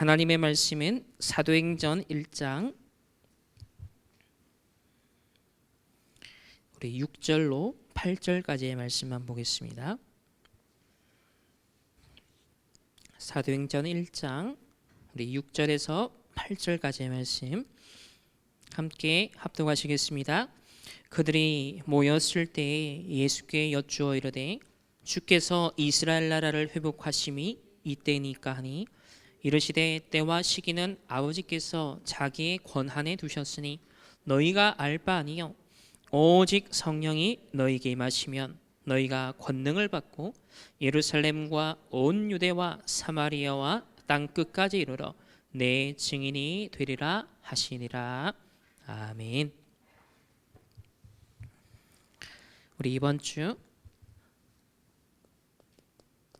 하나님의 말씀은 사도행전 1장 우리 6절로 8절까지의 말씀만 보겠습니다. 사도행전 1장 우리 6절에서 8절까지의 말씀 함께 합독하시겠습니다. 그들이 모였을 때 예수께 여쭈어 이르되 주께서 이스라엘 나라를 회복하심이 이때니까 하니 이르시되 때와 시기는 아버지께서 자기의 권한에 두셨으니 너희가 알 바 아니요 오직 성령이 너희에게 임하시면 너희가 권능을 받고 예루살렘과 온 유대와 사마리아와 땅 끝까지 이르러 내 증인이 되리라 하시니라. 아멘. 우리 이번 주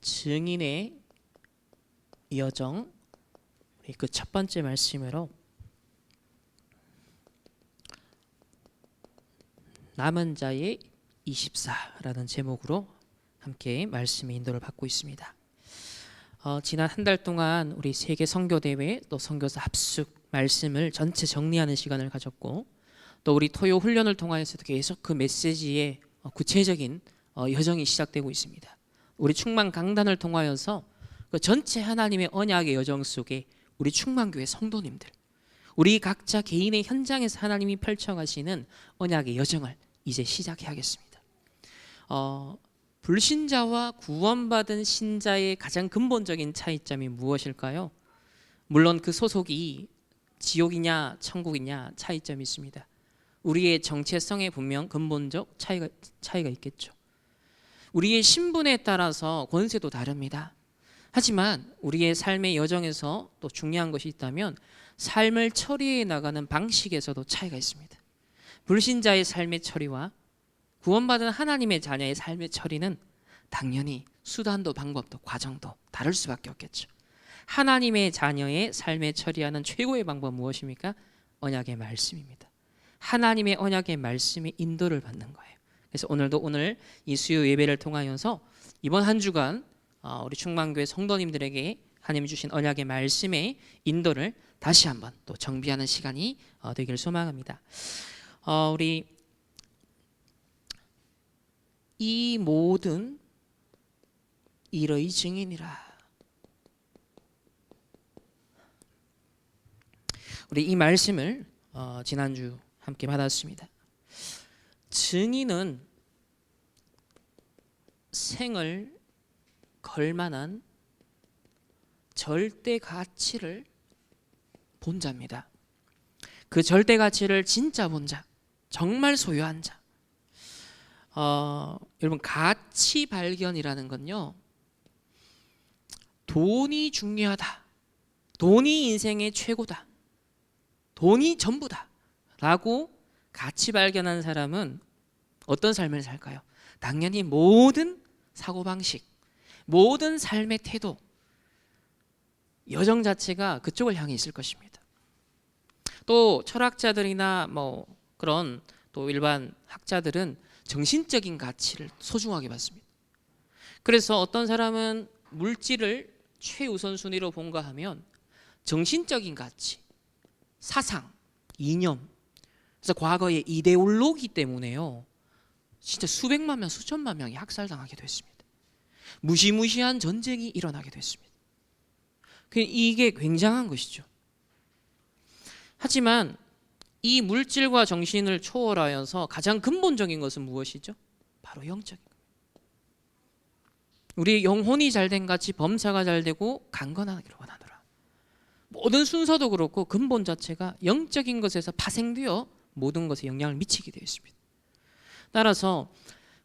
증인의 여정 그 첫 번째 말씀으로 남은 자의 24라는 제목으로 함께 말씀의 인도를 받고 있습니다. 지난 한 달 동안 우리 세계 선교대회 또 선교사 합숙 말씀을 전체 정리하는 시간을 가졌고 또 우리 토요 훈련을 통하여서도 계속 그 메시지의 구체적인 여정이 시작되고 있습니다. 우리 충만 강단을 통하여서 그 전체 하나님의 언약의 여정 속에 우리 충만교회 성도님들 우리 각자 개인의 현장에서 하나님이 펼쳐가시는 언약의 여정을 이제 시작해야겠습니다. 불신자와 구원받은 신자의 가장 근본적인 차이점이 무엇일까요? 물론 그 소속이 지옥이냐 천국이냐 차이점이 있습니다. 우리의 정체성에 분명 근본적 차이가 있겠죠. 우리의 신분에 따라서 권세도 다릅니다. 하지만 우리의 삶의 여정에서 또 중요한 것이 있다면 삶을 처리해 나가는 방식에서도 차이가 있습니다. 불신자의 삶의 처리와 구원받은 하나님의 자녀의 삶의 처리는 당연히 수단도 방법도 과정도 다를 수밖에 없겠죠. 하나님의 자녀의 삶의 처리하는 최고의 방법은 무엇입니까? 언약의 말씀입니다. 하나님의 언약의 말씀의 인도를 받는 거예요. 그래서 오늘 이 수요 예배를 통하여서 이번 한 주간 우리 충만교회 성도님들에게 하나님이 주신 언약의 말씀의 인도를 다시 한번 또 정비하는 시간이 되길 소망합니다. 우리 이 모든 일의 증인이라. 우리 이 말씀을 지난주 함께 받았습니다. 증인은 생을 걸만한 절대 가치를 본 자입니다. 그 절대 가치를 진짜 본 자, 정말 소유한 자. 여러분 가치 발견이라는 건요, 돈이 중요하다, 돈이 인생의 최고다, 돈이 전부다 라고 가치 발견한 사람은 어떤 삶을 살까요? 당연히 모든 사고방식, 모든 삶의 태도, 여정 자체가 그쪽을 향해 있을 것입니다. 또 철학자들이나 그런 또 일반 학자들은 정신적인 가치를 소중하게 받습니다. 그래서 어떤 사람은 물질을 최우선순위로 본가 하면 정신적인 가치, 사상, 이념, 그래서 과거의 이데올로기 때문에요, 진짜 수백만 명, 수천만 명이 학살당하게 됐습니다. 무시무시한 전쟁이 일어나게 됐습니다. 이게 굉장한 것이죠. 하지만 이 물질과 정신을 초월하여서 가장 근본적인 것은 무엇이죠? 바로 영적인 거예요. 우리 영혼이 잘된 같이 범사가 잘되고 강건하기를 원하노라. 모든 순서도 그렇고 근본 자체가 영적인 것에서 파생되어 모든 것에 영향을 미치게 되어 있습니다. 따라서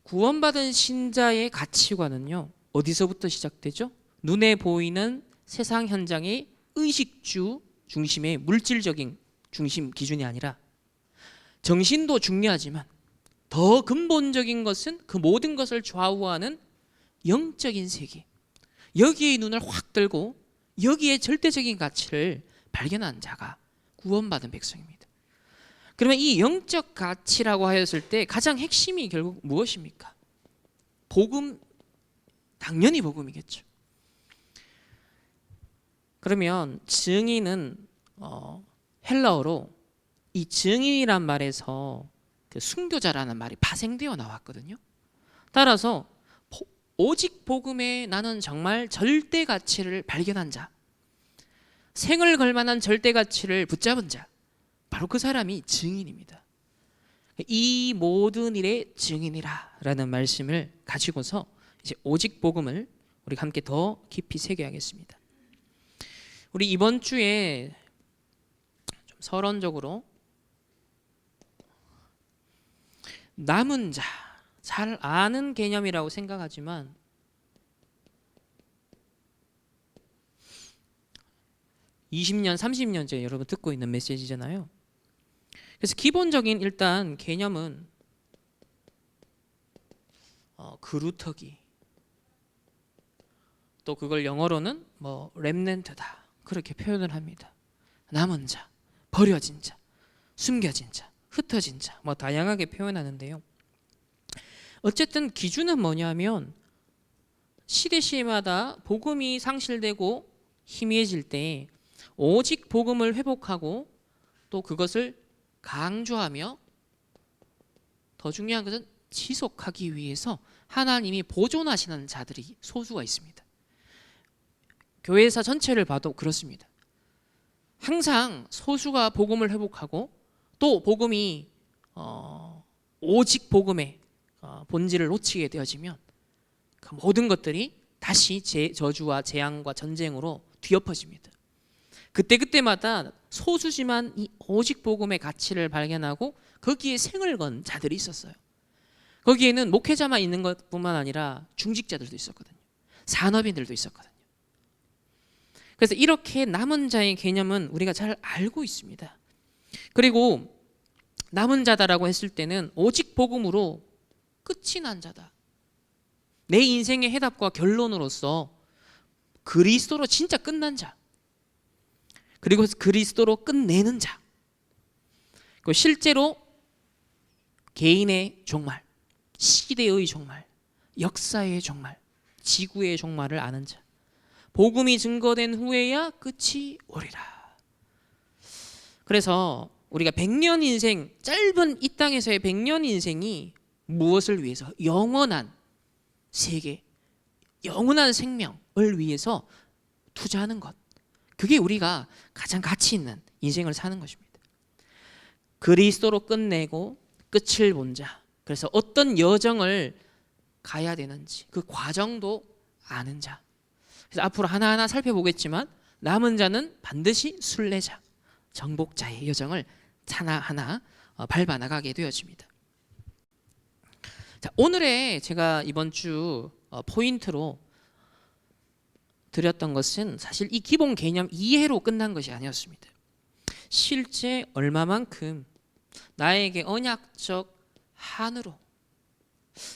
구원받은 신자의 가치관은요, 어디서부터 시작되죠? 눈에 보이는 세상 현장의 의식주 중심의 물질적인 중심 기준이 아니라 정신도 중요하지만 더 근본적인 것은 그 모든 것을 좌우하는 영적인 세계, 여기에 눈을 확 들고 여기에 절대적인 가치를 발견한 자가 구원받은 백성입니다. 그러면 이 영적 가치라고 하였을 때 가장 핵심이 결국 무엇입니까? 복음, 당연히 복음이겠죠. 그러면 증인은 헬라어로 이 증인이란 말에서 그 순교자라는 말이 파생되어 나왔거든요. 따라서 오직 복음에 나는 정말 절대 가치를 발견한 자, 생을 걸 만한 절대 가치를 붙잡은 자, 바로 그 사람이 증인입니다. 이 모든 일의 증인이라 라는 말씀을 가지고서 이제 오직 복음을 우리 함께 더 깊이 새겨야겠습니다. 우리 이번 주에 좀 서론적으로 남은 자, 잘 아는 개념이라고 생각하지만 (20년) (30년째) 여러분 듣고 있는 메시지잖아요. 그래서 기본적인 일단 개념은 그루터기, 또 그걸 영어로는 렘넌트다 그렇게 표현을 합니다. 남은 자, 버려진 자, 숨겨진 자, 흩어진 자, 다양하게 표현하는데요. 어쨌든 기준은 뭐냐면 시대마다 복음이 상실되고 희미해질 때 오직 복음을 회복하고 또 그것을 강조하며 더 중요한 것은 지속하기 위해서 하나님이 보존하시는 자들이 소수가 있습니다. 교회사 전체를 봐도 그렇습니다. 항상 소수가 복음을 회복하고 또 복음이 오직 복음의 본질을 놓치게 되어지면 그 모든 것들이 다시 저주와 재앙과 전쟁으로 뒤엎어집니다. 그때마다 소수지만 이 오직 복음의 가치를 발견하고 거기에 생을 건 자들이 있었어요. 거기에는 목회자만 있는 것뿐만 아니라 중직자들도 있었거든요. 산업인들도 있었거든요. 그래서 이렇게 남은 자의 개념은 우리가 잘 알고 있습니다. 그리고 남은 자다라고 했을 때는 오직 복음으로 끝이 난 자다. 내 인생의 해답과 결론으로서 그리스도로 진짜 끝난 자, 그리고 그리스도로 끝내는 자, 그리고 실제로 개인의 종말, 시대의 종말, 역사의 종말, 지구의 종말을 아는 자, 복음이 증거된 후에야 끝이 오리라. 그래서 우리가 100년 인생, 짧은 이 땅에서의 100년 인생이 무엇을 위해서? 영원한 세계, 영원한 생명을 위해서 투자하는 것, 그게 우리가 가장 가치 있는 인생을 사는 것입니다. 그리스도로 끝내고 끝을 본 자, 그래서 어떤 여정을 가야 되는지 그 과정도 아는 자. 그래서 앞으로 하나하나 살펴보겠지만 남은 자는 반드시 순례자, 정복자의 여정을 하나하나 밟아 나가게 되어집니다. 자, 오늘의 제가 이번 주 포인트로 드렸던 것은 사실 이 기본 개념 이해로 끝난 것이 아니었습니다. 실제 얼마만큼 나에게 언약적 한으로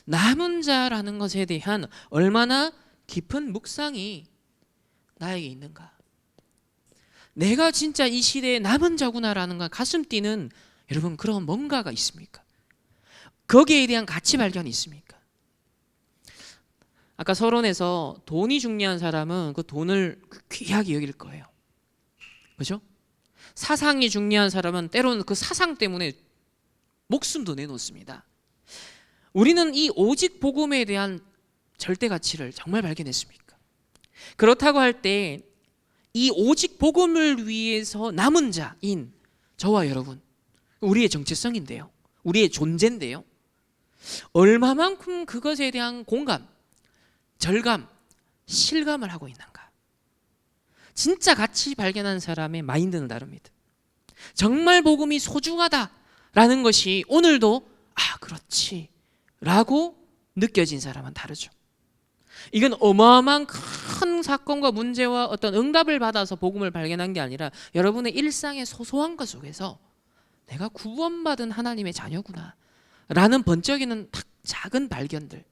남은 자라는 것에 대한 얼마나 깊은 묵상이 나에게 있는가. 내가 진짜 이 시대에 남은 자구나라는 걸 가슴 뛰는 여러분 그런 뭔가가 있습니까? 거기에 대한 가치 발견이 있습니까? 아까 서론에서 돈이 중요한 사람은 그 돈을 귀하게 여길 거예요. 그렇죠? 사상이 중요한 사람은 때로는 그 사상 때문에 목숨도 내놓습니다. 우리는 이 오직 복음에 대한 절대 가치를 정말 발견했습니까? 그렇다고 할 때 이 오직 복음을 위해서 남은 자인 저와 여러분, 우리의 정체성인데요, 우리의 존재인데요, 얼마만큼 그것에 대한 공감, 절감, 실감을 하고 있는가. 진짜 가치 발견한 사람의 마인드는 다릅니다. 정말 복음이 소중하다라는 것이 오늘도 그렇지 라고 느껴진 사람은 다르죠. 이건 어마어마한 큰 사건과 문제와 어떤 응답을 받아서 복음을 발견한 게 아니라 여러분의 일상의 소소한 것 속에서 내가 구원받은 하나님의 자녀구나 라는 번쩍이는 작은 발견들.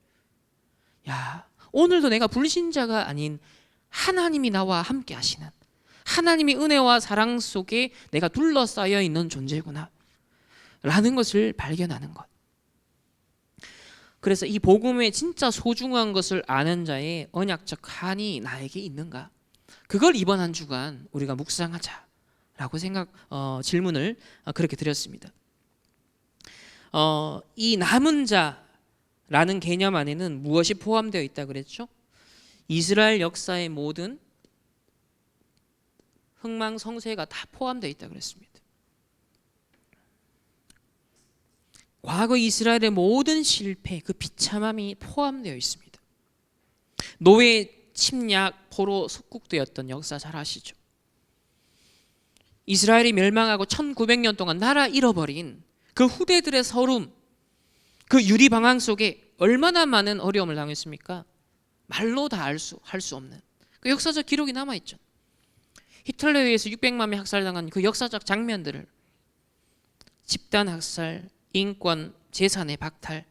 야, 오늘도 내가 불신자가 아닌 하나님이 나와 함께 하시는, 하나님의 은혜와 사랑 속에 내가 둘러싸여 있는 존재구나 라는 것을 발견하는 것. 그래서 이 복음의 진짜 소중한 것을 아는 자의 언약적 한이 나에게 있는가? 그걸 이번 한 주간 우리가 묵상하자라고 질문을 그렇게 드렸습니다. 이 남은 자라는 개념 안에는 무엇이 포함되어 있다 그랬죠? 이스라엘 역사의 모든 흥망성쇠가 다 포함되어 있다 그랬습니다. 과거 이스라엘의 모든 실패, 그 비참함이 포함되어 있습니다. 노예 침략, 포로 속국되었던 역사 잘 아시죠? 이스라엘이 멸망하고 1900년 동안 나라 잃어버린 그 후대들의 서름, 그 유리방황 속에 얼마나 많은 어려움을 당했습니까? 말로 다 할 수 없는 그 역사적 기록이 남아있죠. 히틀러에 의해서 600만 명 학살당한 그 역사적 장면들을, 집단 학살, 인권, 재산의 박탈,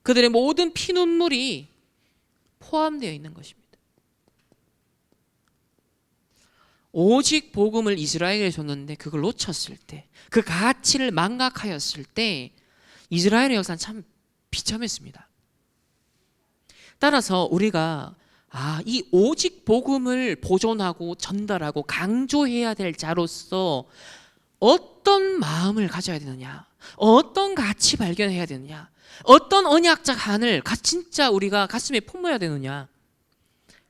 그들의 모든 피눈물이 포함되어 있는 것입니다. 오직 복음을 이스라엘에 줬는데 그걸 놓쳤을 때, 그 가치를 망각하였을 때 이스라엘의 역사는 참 비참했습니다. 따라서 우리가 이 오직 복음을 보존하고 전달하고 강조해야 될 자로서 어떤 마음을 가져야 되느냐, 어떤 가치 발견해야 되느냐, 어떤 언약적 한을 진짜 우리가 가슴에 품어야 되느냐,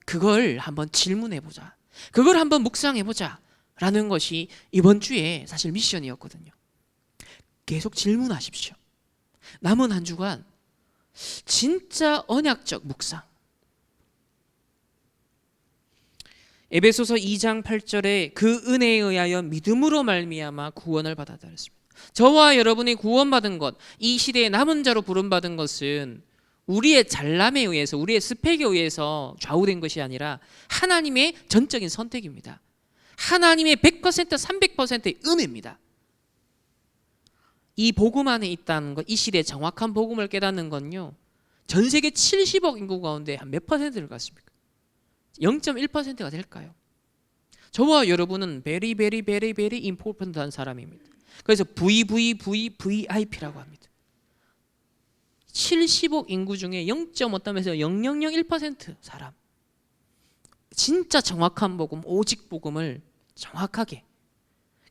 그걸 한번 질문해보자, 그걸 한번 묵상해보자 라는 것이 이번 주에 사실 미션이었거든요. 계속 질문하십시오. 남은 한 주간 진짜 언약적 묵상. 에베소서 2장 8절에 그 은혜에 의하여 믿음으로 말미암아 구원을 받았다 그랬습니다. 저와 여러분이 구원받은 것, 이 시대의 남은 자로 부름받은 것은 우리의 잘남에 의해서, 우리의 스펙에 의해서 좌우된 것이 아니라 하나님의 전적인 선택입니다. 하나님의 100%, 300%의 은혜입니다. 이 복음 안에 있다는 것, 이 시대의 정확한 복음을 깨닫는 건요, 전 세계 70억 인구 가운데 한 몇 퍼센트를 갖습니까? 0.1%가 될까요? 저와 여러분은 very very very very important한 사람입니다. 그래서 VVVVIP라고 합니다. 70억 인구 중에 0.5%에서 0.001% 사람, 진짜 정확한 복음, 오직 복음을 정확하게,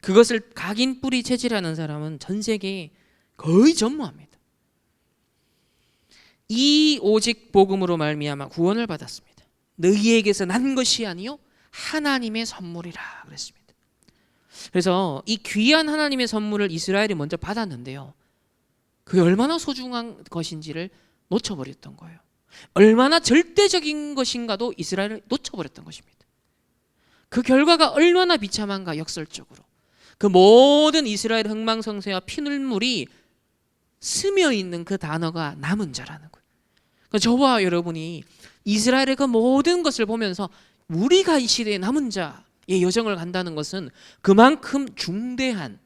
그것을 각인 뿌리 체질하는 사람은 전 세계에 거의 전무합니다. 이 오직 복음으로 말미암아 구원을 받았습니다. 너희에게서 난 것이 아니요 하나님의 선물이라 그랬습니다. 그래서 이 귀한 하나님의 선물을 이스라엘이 먼저 받았는데요, 그게 얼마나 소중한 것인지를 놓쳐버렸던 거예요. 얼마나 절대적인 것인가도 이스라엘을 놓쳐버렸던 것입니다. 그 결과가 얼마나 비참한가. 역설적으로 그 모든 이스라엘 흥망성쇠와 피눈물이 스며있는 그 단어가 남은 자라는 거예요. 그러니까 저와 여러분이 이스라엘의 그 모든 것을 보면서 우리가 이 시대의 남은 자의 여정을 간다는 것은 그만큼 중대한,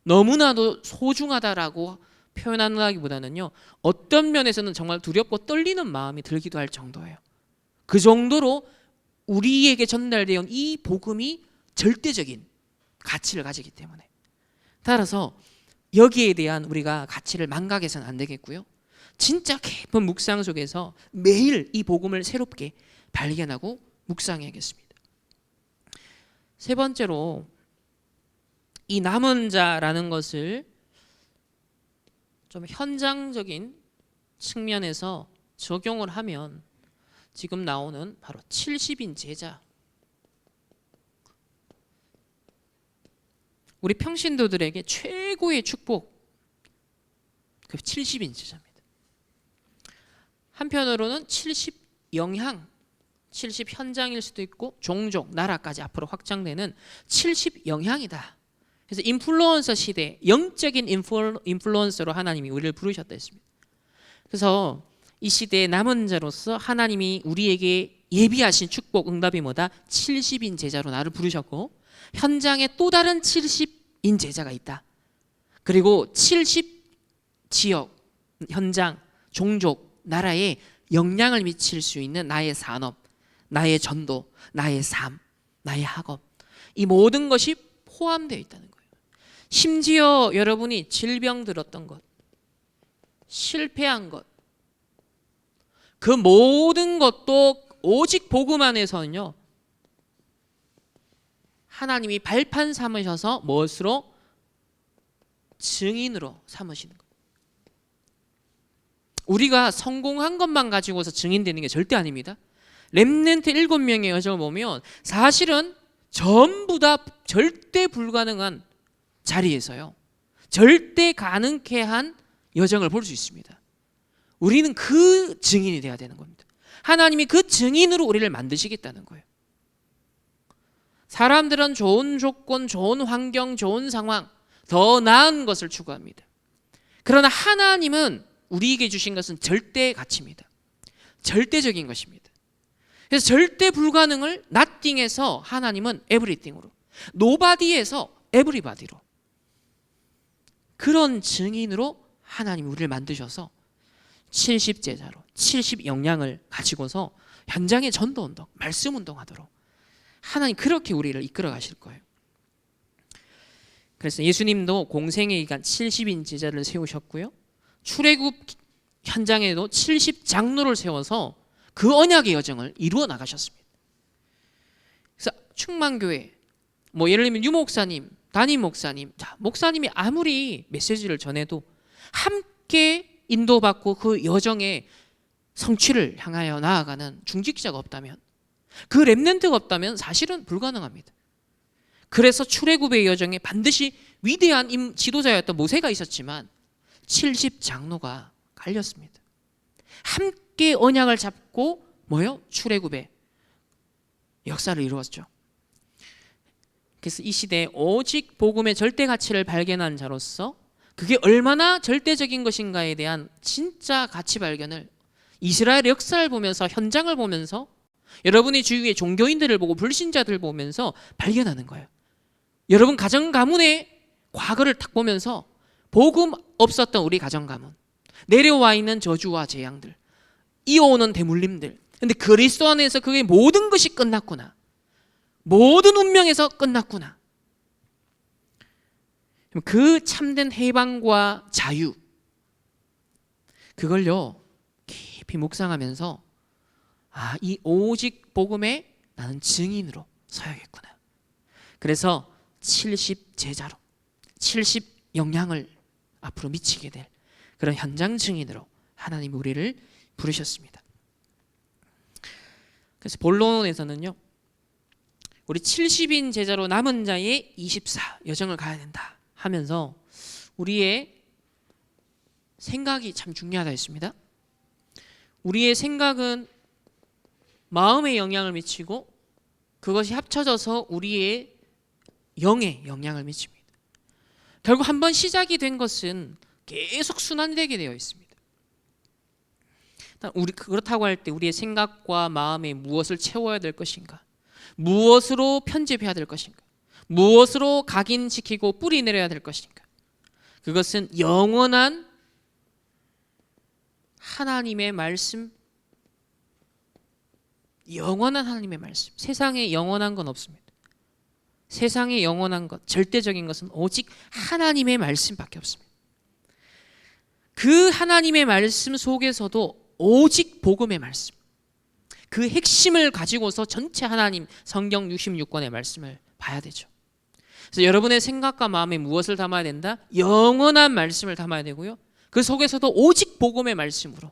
너무나도 소중하다라고 표현하기보다는요, 어떤 면에서는 정말 두렵고 떨리는 마음이 들기도 할 정도예요. 그 정도로 우리에게 전달되어 온 이 복음이 절대적인 가치를 가지기 때문에, 따라서 여기에 대한 우리가 가치를 망각해서는 안 되겠고요, 진짜 깊은 묵상 속에서 매일 이 복음을 새롭게 발견하고 묵상해야겠습니다. 세 번째로, 이 남은 자라는 것을 좀 현장적인 측면에서 적용을 하면 지금 나오는 바로 70인 제자, 우리 평신도들에게 최고의 축복, 그 70인 제자입니다. 한편으로는 70 영향, 70 현장일 수도 있고 종족, 나라까지 앞으로 확장되는 70 영향이다. 그래서 인플루언서 시대, 영적인 인플루언서로 하나님이 우리를 부르셨다 했습니다. 그래서 이 시대의 남은 자로서 하나님이 우리에게 예비하신 축복, 응답이 뭐다? 70인 제자로 나를 부르셨고, 현장에 또 다른 70인 제자가 있다. 그리고 70 지역, 현장, 종족, 나라에 영향을 미칠 수 있는 나의 산업, 나의 전도, 나의 삶, 나의 학업, 이 모든 것이 포함되어 있다는 거예요. 심지어 여러분이 질병 들었던 것, 실패한 것, 그 모든 것도 오직 복음 안에서는요, 하나님이 발판 삼으셔서 무엇으로? 증인으로 삼으시는 거예요. 우리가 성공한 것만 가지고서 증인되는 게 절대 아닙니다. 렘넌트 7명의 여정을 보면 사실은 전부 다 절대 불가능한 자리에서요, 절대 가능케 한 여정을 볼 수 있습니다. 우리는 그 증인이 돼야 되는 겁니다. 하나님이 그 증인으로 우리를 만드시겠다는 거예요. 사람들은 좋은 조건, 좋은 환경, 좋은 상황, 더 나은 것을 추구합니다. 그러나 하나님은 우리에게 주신 것은 절대 가치입니다. 절대적인 것입니다. 그래서 절대 불가능을 nothing에서 하나님은 everything으로, nobody에서 everybody로, 그런 증인으로 하나님이 우리를 만드셔서 70제자로 70역량을 가지고서 현장에 전도운동, 말씀운동 하도록 하나님 그렇게 우리를 이끌어 가실 거예요. 그래서 예수님도 공생의 기간 70인 제자를 세우셨고요, 출애굽 현장에도 70장로를 세워서 그 언약의 여정을 이루어 나가셨습니다. 그래서 충만교회, 예를 들면 유목사님, 담임 목사님, 목사님이 아무리 메시지를 전해도 함께 인도받고 그 여정의 성취를 향하여 나아가는 중직자가 없다면, 그 렘넌트가 없다면 사실은 불가능합니다. 그래서 출애굽의 여정에 반드시 위대한 지도자였던 모세가 있었지만 70장로가 갈렸습니다. 함께 언약을 잡고 출애굽의 역사를 이루었죠. 그래서 이 시대에 오직 복음의 절대 가치를 발견한 자로서 그게 얼마나 절대적인 것인가에 대한 진짜 가치 발견을 이스라엘 역사를 보면서, 현장을 보면서, 여러분의 주위의 종교인들을 보고 불신자들을 보면서 발견하는 거예요. 여러분 가정 가문의 과거를 딱 보면서 복음 없었던 우리 가정 가문, 내려와 있는 저주와 재앙들, 이어오는 대물림들, 근데 그리스도 안에서 그게 모든 것이 끝났구나, 모든 운명에서 끝났구나. 그 참된 해방과 자유, 그걸요 깊이 묵상하면서 이 오직 복음에 나는 증인으로 서야겠구나. 그래서 70제자로 70역량을 앞으로 미치게 될 그런 현장 증인으로 하나님이 우리를 부르셨습니다. 그래서 본론에서는요, 우리 70인 제자로 남은 자의 24 여정을 가야 된다 하면서 우리의 생각이 참 중요하다 했습니다. 우리의 생각은 마음에 영향을 미치고 그것이 합쳐져서 우리의 영에 영향을 미칩니다. 결국 한번 시작이 된 것은 계속 순환되게 되어 있습니다. 그렇다고 할 때 우리의 생각과 마음에 무엇을 채워야 될 것인가, 무엇으로 편집해야 될 것인가, 무엇으로 각인시키고 뿌리 내려야 될 것인가, 그것은 영원한 하나님의 말씀, 영원한 하나님의 말씀. 세상에 영원한 건 없습니다. 세상에 영원한 것, 절대적인 것은 오직 하나님의 말씀밖에 없습니다. 그 하나님의 말씀 속에서도 오직 복음의 말씀, 그 핵심을 가지고서 전체 하나님 성경 66권의 말씀을 봐야 되죠. 그래서 여러분의 생각과 마음에 무엇을 담아야 된다? 영원한 말씀을 담아야 되고요, 그 속에서도 오직 복음의 말씀으로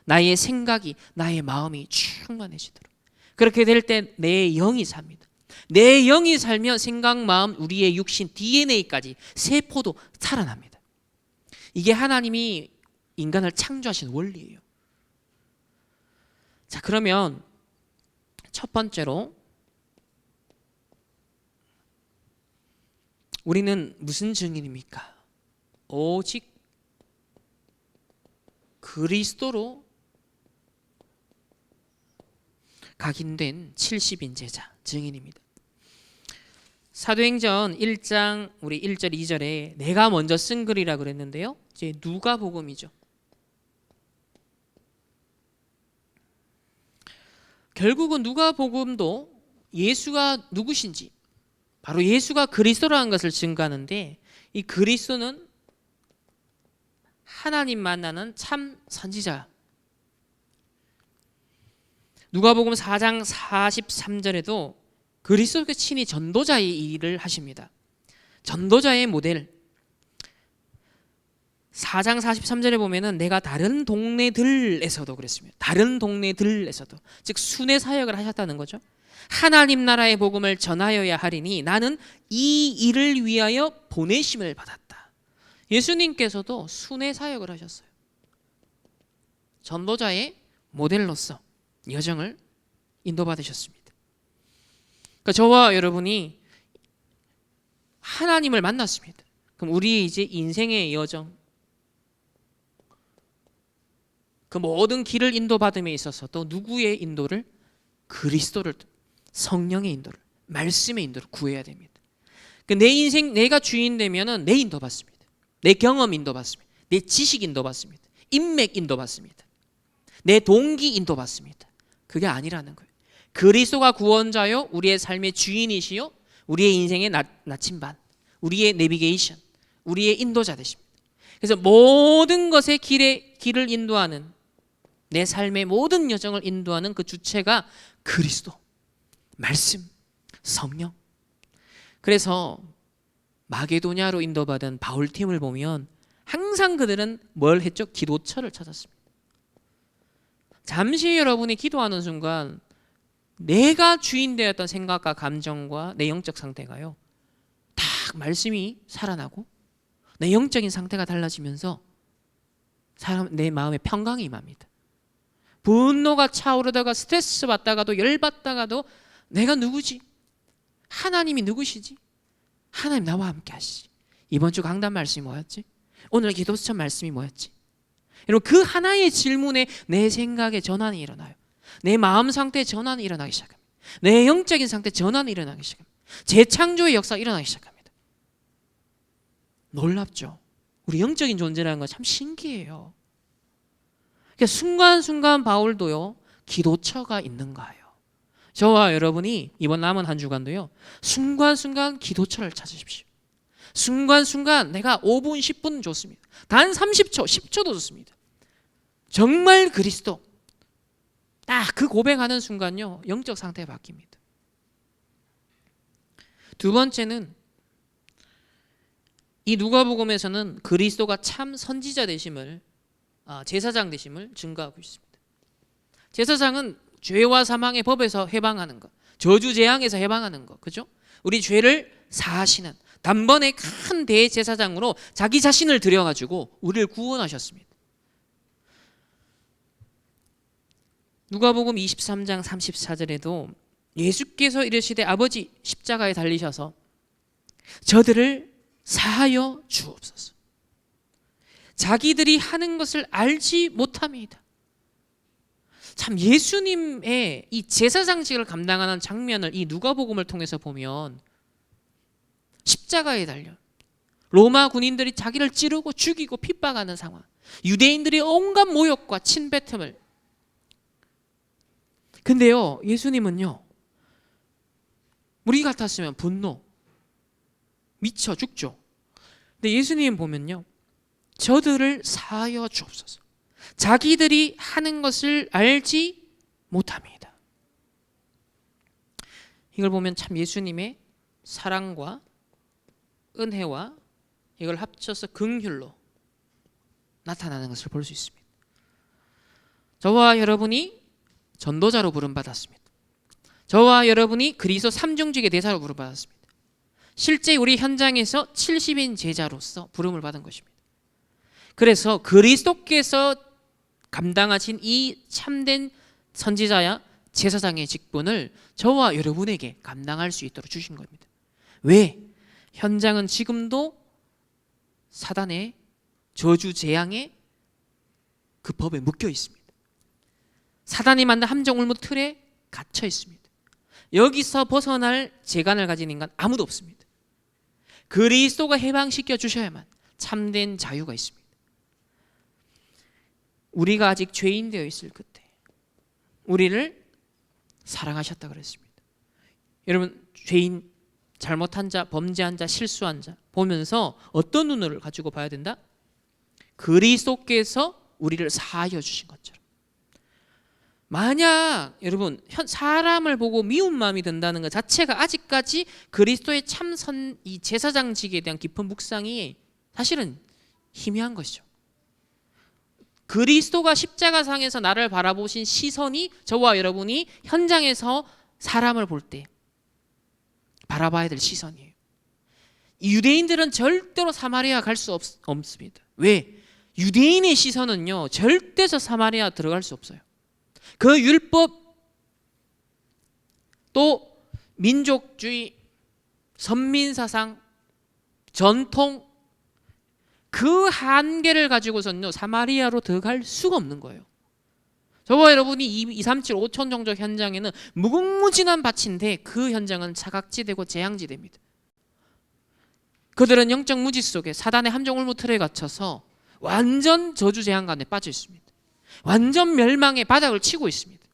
나의 생각이, 나의 마음이 충만해지도록. 그렇게 될 때 내 영이 삽니다. 내 영이 살면 생각, 마음, 우리의 육신, DNA까지, 세포도 살아납니다. 이게 하나님이 인간을 창조하신 원리예요. 자, 그러면 첫 번째로 우리는 무슨 증인입니까? 오직 그리스도로 각인된 70인 제자 증인입니다. 사도행전 1장 우리 1절 2절에 내가 먼저 쓴 글이라 그랬는데요, 이제 누가복음이죠. 결국은 누가복음도 예수가 누구신지, 바로 예수가 그리스도라는 것을 증거하는데, 이 그리스도는 하나님 만나는 참 선지자. 누가복음 4장 43절에도 그리스도께서 친히 전도자의 일을 하십니다. 전도자의 모델. 4장 43절에 보면은 내가 다른 동네들에서도 그랬습니다. 다른 동네들에서도, 즉 순회 사역을 하셨다는 거죠. 하나님 나라의 복음을 전하여야 하리니 나는 이 일을 위하여 보내심을 받았다. 예수님께서도 순회 사역을 하셨어요. 전도자의 모델로서 여정을 인도받으셨습니다. 그러니까 저와 여러분이 하나님을 만났습니다. 그럼 우리 이제 인생의 여정, 그 모든 길을 인도받음에 있어서 또 누구의 인도를? 그리스도를, 성령의 인도를, 말씀의 인도를 구해야 됩니다. 내 인생 내가 주인 되면은 내 인도 받습니다. 내 경험 인도 받습니다. 내 지식 인도 받습니다. 인맥 인도 받습니다. 내 동기 인도 받습니다. 그게 아니라는 거예요. 그리스도가 구원자요, 우리의 삶의 주인이시요, 우리의 인생의 나침반, 우리의 내비게이션, 우리의 인도자 되십니다. 그래서 모든 것의 길을 인도하는, 내 삶의 모든 여정을 인도하는 그 주체가 그리스도, 말씀, 성령. 그래서 마게도냐로 인도받은 바울팀을 보면 항상 그들은 뭘 했죠? 기도처를 찾았습니다. 잠시 여러분이 기도하는 순간 내가 주인 되었던 생각과 감정과 내 영적 상태가요, 딱 말씀이 살아나고 내 영적인 상태가 달라지면서 내 마음에 평강이 임합니다. 분노가 차오르다가 스트레스 받다가도 열받다가도 내가 누구지? 하나님이 누구시지? 하나님 나와 함께 하시지. 이번 주 강단 말씀이 뭐였지? 오늘 기도수천 말씀이 뭐였지? 여러분, 그 하나의 질문에 내 생각에 전환이 일어나요. 내 마음 상태에 전환이 일어나기 시작합니다. 내 영적인 상태에 전환이 일어나기 시작합니다. 재창조의 역사가 일어나기 시작합니다. 놀랍죠? 우리 영적인 존재라는 건 참 신기해요. 그러니까 순간순간 바울도요, 기도처가 있는 거예요. 저와 여러분이 이번 남은 한 주간도요, 순간순간 기도처를 찾으십시오. 순간순간 내가 5분, 10분 좋습니다. 단 30초, 10초도 좋습니다. 정말 그리스도, 딱 그 고백하는 순간요, 영적 상태가 바뀝니다. 두 번째는 이 누가복음에서는 그리스도가 참 선지자 되심을, 제사장 되심을 증거하고 있습니다. 제사장은 죄와 사망의 법에서 해방하는 것, 저주 재앙에서 해방하는 것, 그죠? 우리 죄를 사하시는 단번에 큰 대제사장으로 자기 자신을 들여가지고 우리를 구원하셨습니다. 누가복음 23장 34절에도 예수께서 이르시되 아버지 십자가에 달리셔서 저들을 사하여 주옵소서. 자기들이 하는 것을 알지 못함이다. 참, 예수님의 이 제사장직을 감당하는 장면을 이 누가복음을 통해서 보면 십자가에 달려 로마 군인들이 자기를 찌르고 죽이고 핍박하는 상황, 유대인들이 온갖 모욕과 침뱉음을, 근데요, 예수님은요, 우리 같았으면 분노, 미쳐 죽죠. 근데 예수님 보면요, 저들을 사하여 주옵소서. 자기들이 하는 것을 알지 못합니다. 이걸 보면 참 예수님의 사랑과 은혜와 이걸 합쳐서 긍휼로 나타나는 것을 볼 수 있습니다. 저와 여러분이 전도자로 부름받았습니다. 저와 여러분이 그리스도 삼중직의 대사로 부름받았습니다. 실제 우리 현장에서 70인 제자로서 부름을 받은 것입니다. 그래서 그리스도께서 감당하신 이 참된 선지자야 제사장의 직분을 저와 여러분에게 감당할 수 있도록 주신 겁니다. 왜? 현장은 지금도 사단의 저주 재앙의 그 법에 묶여 있습니다. 사단이 만든 함정 울무 틀에 갇혀 있습니다. 여기서 벗어날 재간을 가진 인간 아무도 없습니다. 그리스도가 해방시켜 주셔야만 참된 자유가 있습니다. 우리가 아직 죄인 되어 있을 그때 우리를 사랑하셨다 그랬습니다. 여러분, 죄인, 잘못한 자, 범죄한 자, 실수한 자 보면서 어떤 눈을 가지고 봐야 된다? 그리스도께서 우리를 사하여 주신 것처럼. 만약 여러분 사람을 보고 미운 마음이 든다는 것 자체가 아직까지 그리스도의 참선 이 제사장직에 대한 깊은 묵상이 사실은 희미한 것이죠. 그리스도가 십자가상에서 나를 바라보신 시선이 저와 여러분이 현장에서 사람을 볼 때 바라봐야 될 시선이에요. 유대인들은 절대로 사마리아 갈 수 없습니다. 왜? 유대인의 시선은요 절대 저 사마리아 들어갈 수 없어요. 그 율법 또 민족주의, 선민사상, 전통 그 한계를 가지고서는요 사마리아로 들어갈 수가 없는 거예요. 저와 여러분이 237 5천 종족 현장에는 무궁무진한 밭인데 그 현장은 사각지대고 재앙지대입니다. 그들은 영적 무지 속에 사단의 함정 울무 틀에 갇혀서 완전 저주 재앙 가운데 빠져 있습니다. 완전 멸망의 바닥을 치고 있습니다.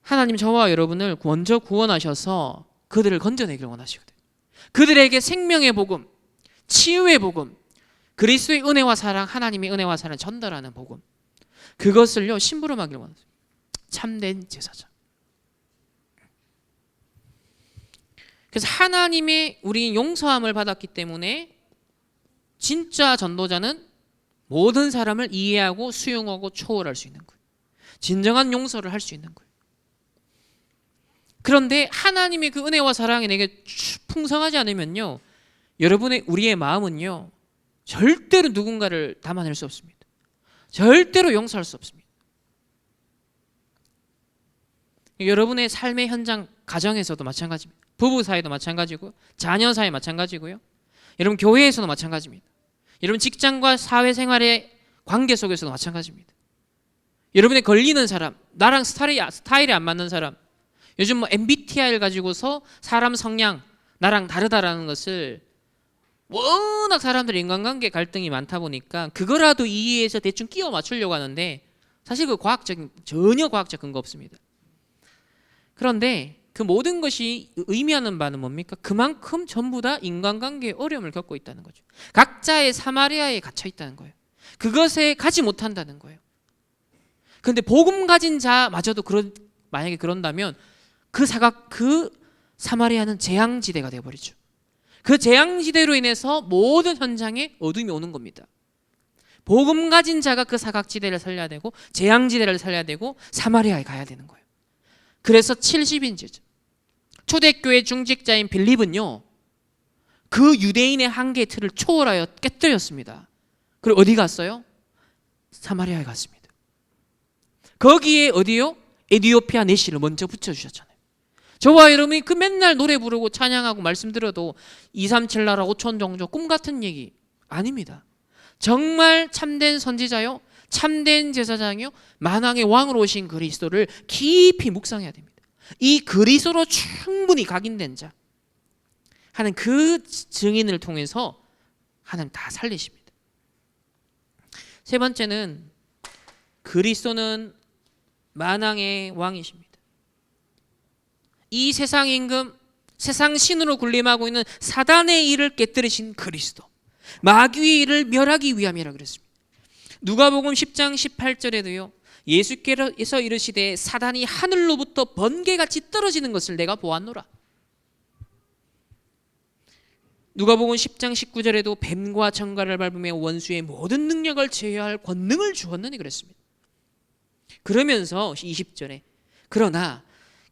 하나님 저와 여러분을 먼저 구원하셔서 그들을 건져내기를 원하시거든요. 그들에게 생명의 복음, 치유의 복음, 그리스도의 은혜와 사랑, 하나님의 은혜와 사랑을 전달하는 복음, 그것을요 심부름하기를 원하세요. 참된 제사장. 그래서 하나님의 우리 용서함을 받았기 때문에 진짜 전도자는 모든 사람을 이해하고 수용하고 초월할 수 있는 거예요. 진정한 용서를 할 수 있는 거예요. 그런데 하나님의 그 은혜와 사랑이 내게 풍성하지 않으면요 여러분의 우리의 마음은요 절대로 누군가를 담아낼 수 없습니다. 절대로 용서할 수 없습니다. 여러분의 삶의 현장 가정에서도 마찬가지입니다. 부부 사이도 마찬가지고 자녀 사이 마찬가지고요. 여러분 교회에서도 마찬가지입니다. 여러분 직장과 사회생활의 관계 속에서도 마찬가지입니다. 여러분의 걸리는 사람, 나랑 스타일이 안 맞는 사람, 요즘 뭐 MBTI를 가지고서 사람 성향 나랑 다르다라는 것을 워낙 사람들이 인간관계 갈등이 많다 보니까 그거라도 이해해서 대충 끼워 맞추려고 하는데 사실 그 전혀 과학적 근거 없습니다. 그런데 그 모든 것이 의미하는 바는 뭡니까? 그만큼 전부 다 인간관계의 어려움을 겪고 있다는 거죠. 각자의 사마리아에 갇혀 있다는 거예요. 그것에 가지 못한다는 거예요. 그런데 복음 가진 자마저도 만약에 그런다면 그 사마리아는 재앙지대가 되어버리죠. 그 재앙지대로 인해서 모든 현장에 어둠이 오는 겁니다. 복음 가진 자가 그 사각지대를 살려야 되고 재앙지대를 살려야 되고 사마리아에 가야 되는 거예요. 그래서 70인지죠. 초대교회 중직자인 빌립은요 그 유대인의 한계의 틀을 초월하여 깨뜨렸습니다. 그리고 어디 갔어요? 사마리아에 갔습니다. 거기에 어디요? 에티오피아 내시를 먼저 붙여주셨잖아요. 저와 여러분이 그 맨날 노래 부르고 찬양하고 말씀 들어도 237 나라 5천 종족 꿈같은 얘기 아닙니다. 정말 참된 선지자요 참된 제사장이요 만왕의 왕으로 오신 그리스도를 깊이 묵상해야 됩니다. 이 그리스도로 충분히 각인된 자 하는 그 증인을 통해서 하나님 다 살리십니다. 세 번째는 그리스도는 만왕의 왕이십니다. 이 세상 임금, 세상 신으로 군림하고 있는 사단의 일을 깨뜨리신 그리스도, 마귀의 일을 멸하기 위함이라 그랬습니다. 누가복음 10장 18절에도요 예수께서 이르시되 사단이 하늘로부터 번개같이 떨어지는 것을 내가 보았노라. 누가복음 10장 19절에도 뱀과 정갈을 밟으며 원수의 모든 능력을 제어할 권능을 주었느니 그랬습니다. 그러면서 20절에 그러나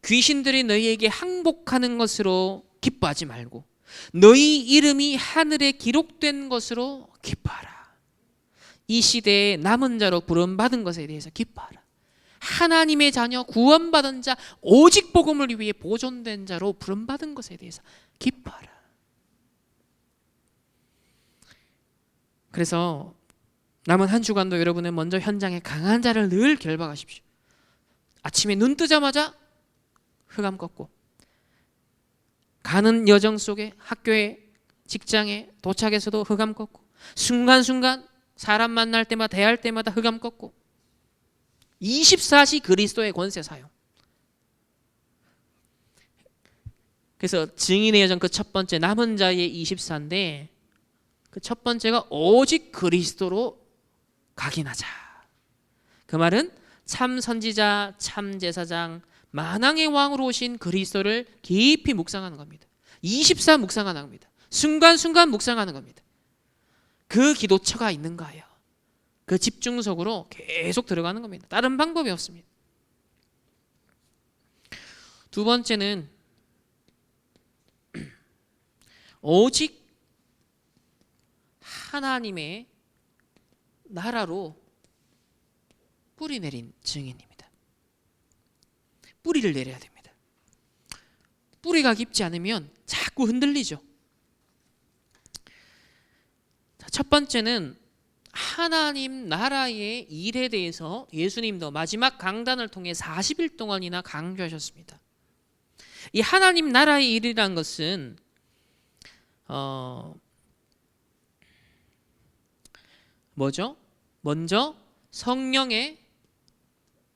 귀신들이 너희에게 항복하는 것으로 기뻐하지 말고 너희 이름이 하늘에 기록된 것으로 기뻐하라. 이 시대에 남은 자로 부름받은 것에 대해서 기뻐하라. 하나님의 자녀 구원받은 자 오직 복음을 위해 보존된 자로 부름받은 것에 대해서 기뻐하라. 그래서 남은 한 주간도 여러분은 먼저 현장에 강한 자를 늘 결박하십시오. 아침에 눈 뜨자마자 흑암 꺾고 가는 여정 속에 학교에 직장에 도착해서도 흑암 꺾고 순간순간 사람 만날 때마다 대할 때마다 흑암 꺾고 24시 그리스도의 권세 사용. 그래서 증인의 여정 그 첫 번째 남은 자의 24인데 그 첫 번째가 오직 그리스도로 각인하자. 그 말은 참 선지자, 참 제사장, 만왕의 왕으로 오신 그리스도를 깊이 묵상하는 겁니다. 24 묵상하는 겁니다. 순간순간 묵상하는 겁니다. 그 기도처가 있는 거예요. 그 집중 속으로 계속 들어가는 겁니다. 다른 방법이 없습니다. 두 번째는 오직 하나님의 나라로 뿌리 내린 증인입니다. 뿌리를 내려야 됩니다. 뿌리가 깊지 않으면 자꾸 흔들리죠. 첫 번째는 하나님 나라의 일에 대해서 예수님도 마지막 강단을 통해 40일 동안이나 강조하셨습니다. 이 하나님 나라의 일이란 것은 뭐죠? 먼저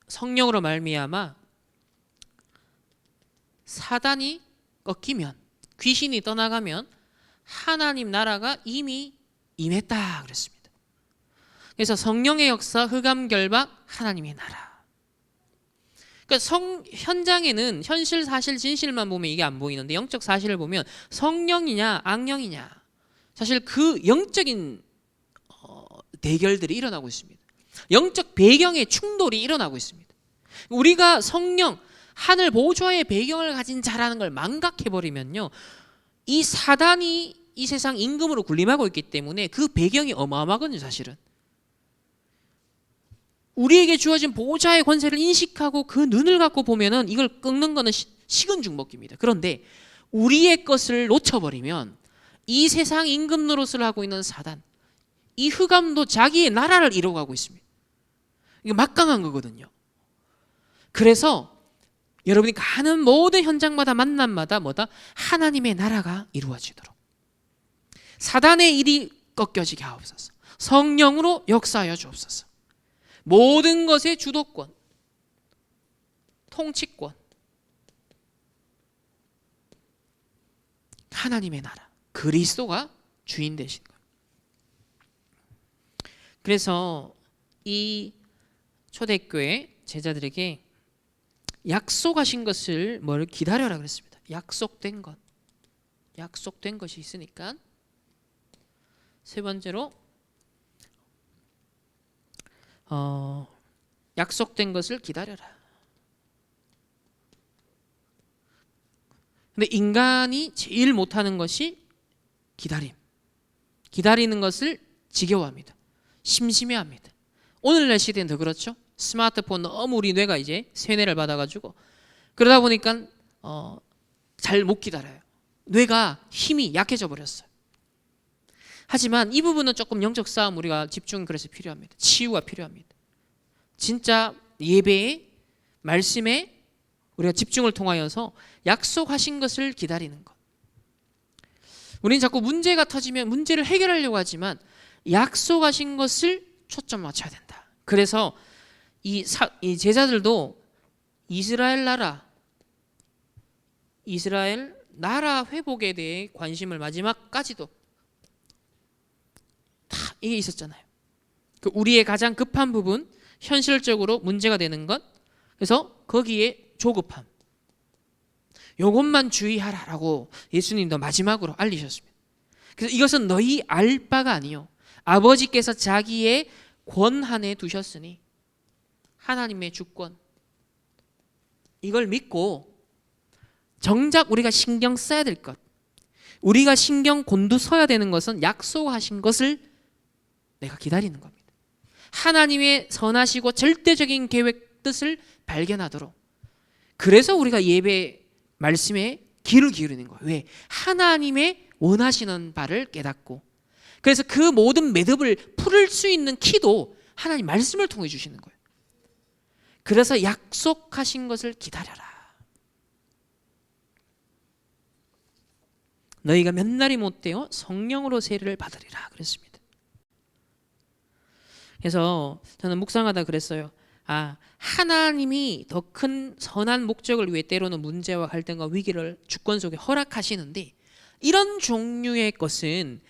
성령으로 말미암아 사단이 꺾이면, 귀신이 떠나가면 하나님 나라가 이미 임했다 그랬습니다. 그래서 성령의 역사, 흑암 결박, 하나님의 나라. 그러니까 현장에는 현실, 사실, 진실만 보면 이게 안 보이는데 영적 사실을 보면 성령이냐 악령이냐, 사실 그 영적인 대결들이 일어나고 있습니다. 영적 배경의 충돌이 일어나고 있습니다. 우리가 성령, 하늘 보좌의 배경을 가진 자라는 걸 망각해버리면요, 이 사단이 이 세상 임금으로 군림하고 있기 때문에 그 배경이 어마어마하거든요. 사실은 우리에게 주어진 보좌의 권세를 인식하고 그 눈을 갖고 보면은 이걸 꺾는 거는 식은 죽 먹기입니다. 그런데 우리의 것을 놓쳐버리면 이 세상 임금 노릇을 하고 있는 사단, 이 흑암도 자기의 나라를 이루어가고 있습니다. 이게 막강한 거거든요. 그래서 여러분이 가는 모든 현장마다 만남마다 하나님의 나라가 이루어지도록, 사단의 일이 꺾여지게 하옵소서. 성령으로 역사하여 주옵소서. 모든 것의 주도권, 통치권, 하나님의 나라, 그리스도가 주인 되신 거예요. 그래서 이 초대교회 제자들에게 약속하신 것을 뭘 기다려라 그랬습니다. 약속된 것이 있으니까. 세 번째로 약속된 것을 기다려라. 근데 인간이 제일 못하는 것이 기다리는 것을 지겨워합니다. 심심해합니다. 오늘날 시대는 더 그렇죠. 스마트폰 너무 우리 뇌가 이제 세뇌를 받아가지고 그러다 보니까 잘 못 기다려요. 뇌가 힘이 약해져 버렸어요. 하지만 이 부분은 조금 영적 싸움 우리가 집중, 그래서 필요합니다. 치유가 필요합니다. 진짜 예배에, 말씀에 우리가 집중을 통하여서 약속하신 것을 기다리는 것. 우리는 자꾸 문제가 터지면 문제를 해결하려고 하지만 약속하신 것을 초점 맞춰야 된다. 그래서 이 제자들도 이스라엘 나라 회복에 대해 관심을 마지막까지도 다 이게 있었잖아요. 그 우리의 가장 급한 부분, 현실적으로 문제가 되는 것, 그래서 거기에 조급함, 요것만 주의하라라고 예수님도 마지막으로 알리셨습니다. 그래서 이것은 너희 알 바가 아니요 아버지께서 자기의 권한에 두셨으니, 하나님의 주권, 이걸 믿고 정작 우리가 신경 써야 될 것, 우리가 신경 곤두서야 되는 것은 약속하신 것을 내가 기다리는 겁니다. 하나님의 선하시고 절대적인 계획, 뜻을 발견하도록. 그래서 우리가 예배 말씀에 귀를 기울이는 거예요. 왜? 하나님의 원하시는 바를 깨닫고, 그래서 그 모든 매듭을 풀을 수 있는 키도 하나님 말씀을 통해 주시는 거예요. 그래서 약속하신 것을 기다려라. 너희가 몇 날이 못되어 성령으로 세례를 받으리라 그랬습니다. 그래서 저는 묵상하다 그랬어요. 하나님이 더 큰 선한 목적을 위해 때로는 문제와 갈등과 위기를 주권 속에 허락하시는데, 이런 종류의 것은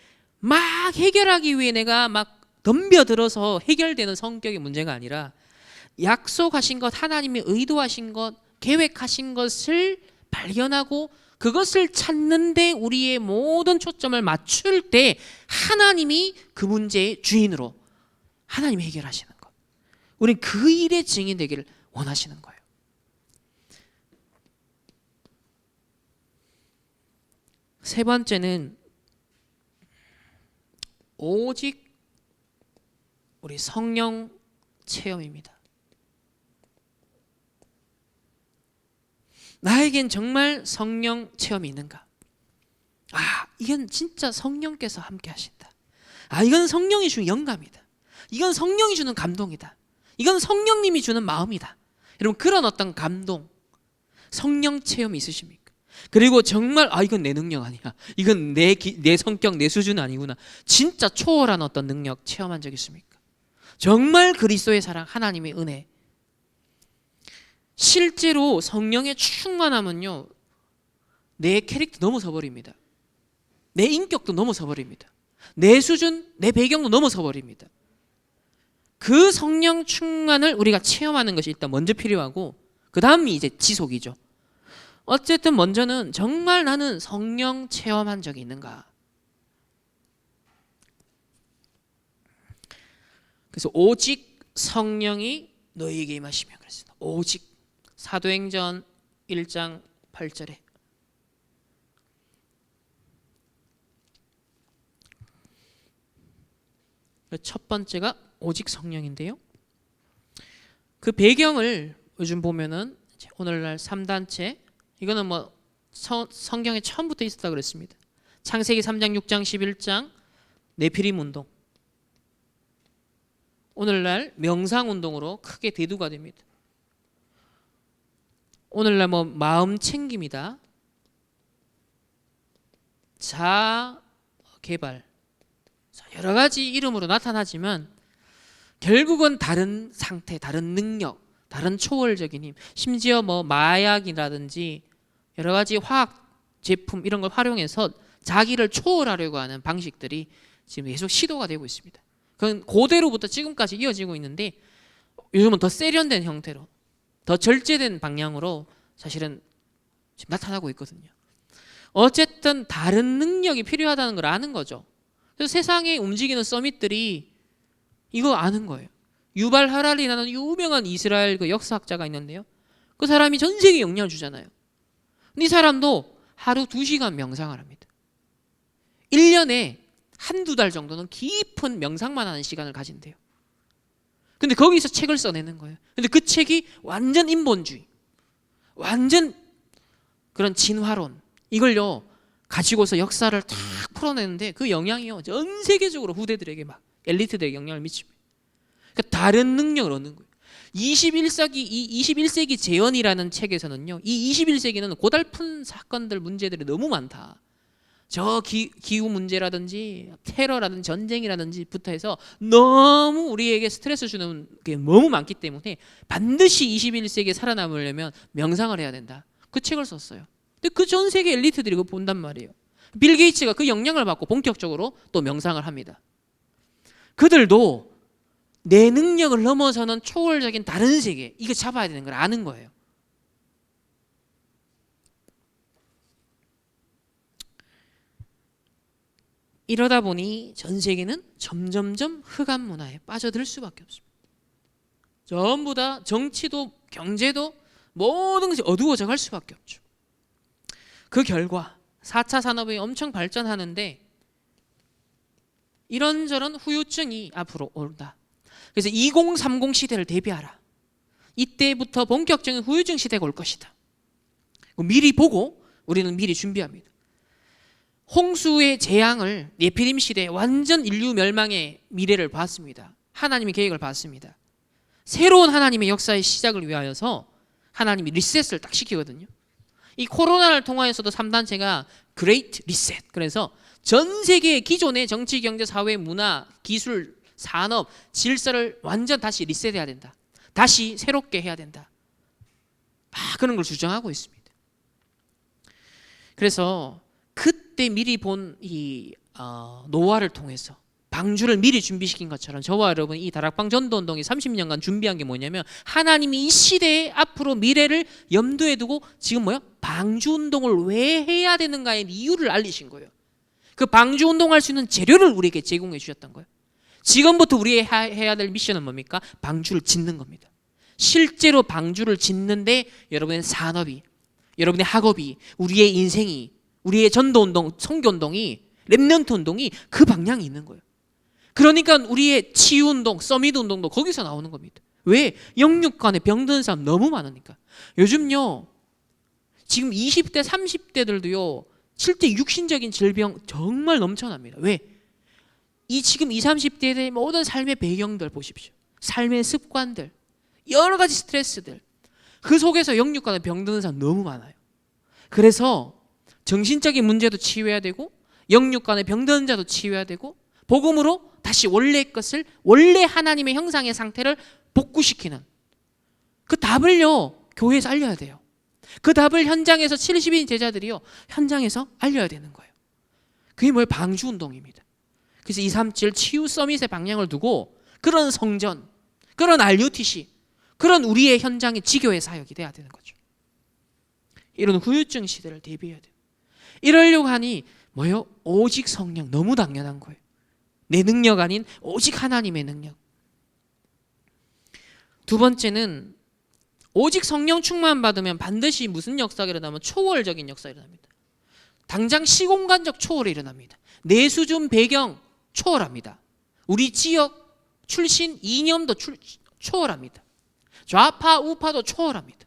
막 해결하기 위해 내가 막 덤벼들어서 해결되는 성격의 문제가 아니라 약속하신 것, 하나님이 의도하신 것, 계획하신 것을 발견하고 그것을 찾는데 우리의 모든 초점을 맞출 때 하나님이 그 문제의 주인으로 하나님이 해결하시는 것. 우리는 그 일의 증인 되기를 원하시는 거예요. 세 번째는 오직 우리 성령 체험입니다. 나에겐 정말 성령 체험이 있는가? 이건 진짜 성령께서 함께 하신다. 이건 성령이 주는 영감이다. 이건 성령이 주는 감동이다. 이건 성령님이 주는 마음이다. 여러분, 그런 어떤 감동, 성령 체험이 있으십니까? 그리고 정말 이건 내 능력 아니야. 이건 내 성격, 내 수준 아니구나. 진짜 초월한 어떤 능력 체험한 적 있습니까? 정말 그리스도의 사랑, 하나님의 은혜. 실제로 성령의 충만함은요, 내 캐릭터 넘어서 버립니다. 내 인격도 넘어서 버립니다. 내 수준, 내 배경도 넘어서 버립니다. 그 성령 충만을 우리가 체험하는 것이 일단 먼저 필요하고, 그 다음이 이제 지속이죠. 어쨌든 먼저는 정말 나는 성령 체험한 적이 있는가? 그래서 오직 성령이 너희에게 임하시며 그랬습니다. 오직. 사도행전 1장 8절에 첫 번째가 오직 성령인데요. 그 배경을 요즘 보면은 오늘날 3단체, 이거는 뭐 성경에 처음부터 있었다 그랬습니다. 창세기 3장, 6장, 11장 네피림 운동, 오늘날 명상 운동으로 크게 대두가 됩니다. 오늘날 뭐 마음 챙김이다, 자아 개발, 여러 가지 이름으로 나타나지만 결국은 다른 상태, 다른 능력, 다른 초월적인 힘, 심지어 뭐 마약이라든지 여러 가지 화학 제품 이런 걸 활용해서 자기를 초월하려고 하는 방식들이 지금 계속 시도가 되고 있습니다. 그건 고대로부터 지금까지 이어지고 있는데 요즘은 더 세련된 형태로, 더 절제된 방향으로 사실은 지금 나타나고 있거든요. 어쨌든 다른 능력이 필요하다는 걸 아는 거죠. 그래서 세상에 움직이는 서밋들이 이거 아는 거예요. 유발 하랄리라는 유명한 이스라엘 그 역사학자가 있는데요. 그 사람이 전 세계에 영향을 주잖아요. 근데 이 사람도 하루 2시간 명상을 합니다. 1년에 한두 달 정도는 깊은 명상만 하는 시간을 가진대요. 근데 거기서 책을 써내는 거예요. 근데 그 책이 완전 인본주의, 완전 그런 진화론, 이걸요 가지고서 역사를 탁 풀어내는데 그 영향이요 전 세계적으로 후대들에게 막 엘리트들에게 영향을 미칩니다. 그러니까 다른 능력을 얻는 거예요. 21세기 재현이라는 책에서는요, 이 21세기는 고달픈 사건들, 문제들이 너무 많다. 저 기후 문제라든지 테러라든지 전쟁이라든지부터 해서 너무 우리에게 스트레스 주는 게 너무 많기 때문에 반드시 21세기에 살아남으려면 명상을 해야 된다. 그 책을 썼어요. 근데 그 전 세계 엘리트들이 그거 본단 말이에요. 빌 게이츠가 그 영향을 받고 본격적으로 또 명상을 합니다. 그들도 내 능력을 넘어서는 초월적인 다른 세계, 이거 잡아야 되는 걸 아는 거예요. 이러다 보니 전 세계는 점점점 흑암 문화에 빠져들 수밖에 없습니다. 전부 다 정치도 경제도 모든 것이 어두워져 갈 수밖에 없죠. 그 결과 4차 산업이 엄청 발전하는데 이런저런 후유증이 앞으로 온다. 그래서 2030 시대를 대비하라. 이때부터 본격적인 후유증 시대가 올 것이다. 미리 보고 우리는 미리 준비합니다. 홍수의 재앙을 네피림 시대에 완전 인류 멸망의 미래를 봤습니다. 하나님의 계획을 봤습니다. 새로운 하나님의 역사의 시작을 위하여서 하나님이 리셋을 딱 시키거든요. 이 코로나를 통하여서도 3단체가 그레이트 리셋, 그래서 전 세계의 기존의 정치, 경제, 사회, 문화, 기술, 산업, 질서를 완전 다시 리셋해야 된다. 다시 새롭게 해야 된다. 그런 걸 주장하고 있습니다. 그래서 그때 미리 본 이 노아를 통해서 방주를 미리 준비시킨 것처럼 저와 여러분 이 다락방 전도운동이 30년간 준비한 게 뭐냐면 하나님이 이 시대의 앞으로 미래를 염두에 두고 지금 뭐요? 방주운동을 왜 해야 되는가의 이유를 알리신 거예요. 그 방주운동할 수 있는 재료를 우리에게 제공해 주셨던 거예요. 지금부터 우리 해야 될 미션은 뭡니까? 방주를 짓는 겁니다. 실제로 방주를 짓는데 여러분의 산업이, 여러분의 학업이, 우리의 인생이, 우리의 전도운동, 선교운동이, 렘넌트 운동이 그 방향이 있는 거예요. 그러니까 우리의 치유운동, 서밋 운동도 거기서 나오는 겁니다. 왜? 영육 간에 병드는 사람 너무 많으니까. 요즘요 지금 20대 30대들도요 실제 육신적인 질병 정말 넘쳐납니다. 왜? 이 지금 20, 30대의 모든 삶의 배경들 보십시오. 삶의 습관들, 여러 가지 스트레스들, 그 속에서 영육 간에 병드는 사람 너무 많아요. 그래서 정신적인 문제도 치유해야 되고 영육 간에 병드는 자도 치유해야 되고 복음으로 다시 원래의 것을, 원래 하나님의 형상의 상태를 복구시키는 그 답을요 교회에서 알려야 돼요. 그 답을 현장에서 70인 제자들이요 현장에서 알려야 되는 거예요. 그게 뭐예요? 방주운동입니다. 그래서 237 치유 서밋의 방향을 두고 그런 성전, 그런 RUTC, 그런 우리의 현장의 지교의 사역이 돼야 되는 거죠. 이런 후유증 시대를 대비해야 돼요. 이러려고 하니 뭐예요? 오직 성령, 너무 당연한 거예요. 내 능력 아닌 오직 하나님의 능력. 두 번째는 오직 성령 충만 받으면 반드시 무슨 역사가 일어나면 초월적인 역사가 일어납니다. 당장 시공간적 초월이 일어납니다. 내 수준 배경 초월합니다. 우리 지역 출신 이념도 초월합니다. 좌파 우파도 초월합니다.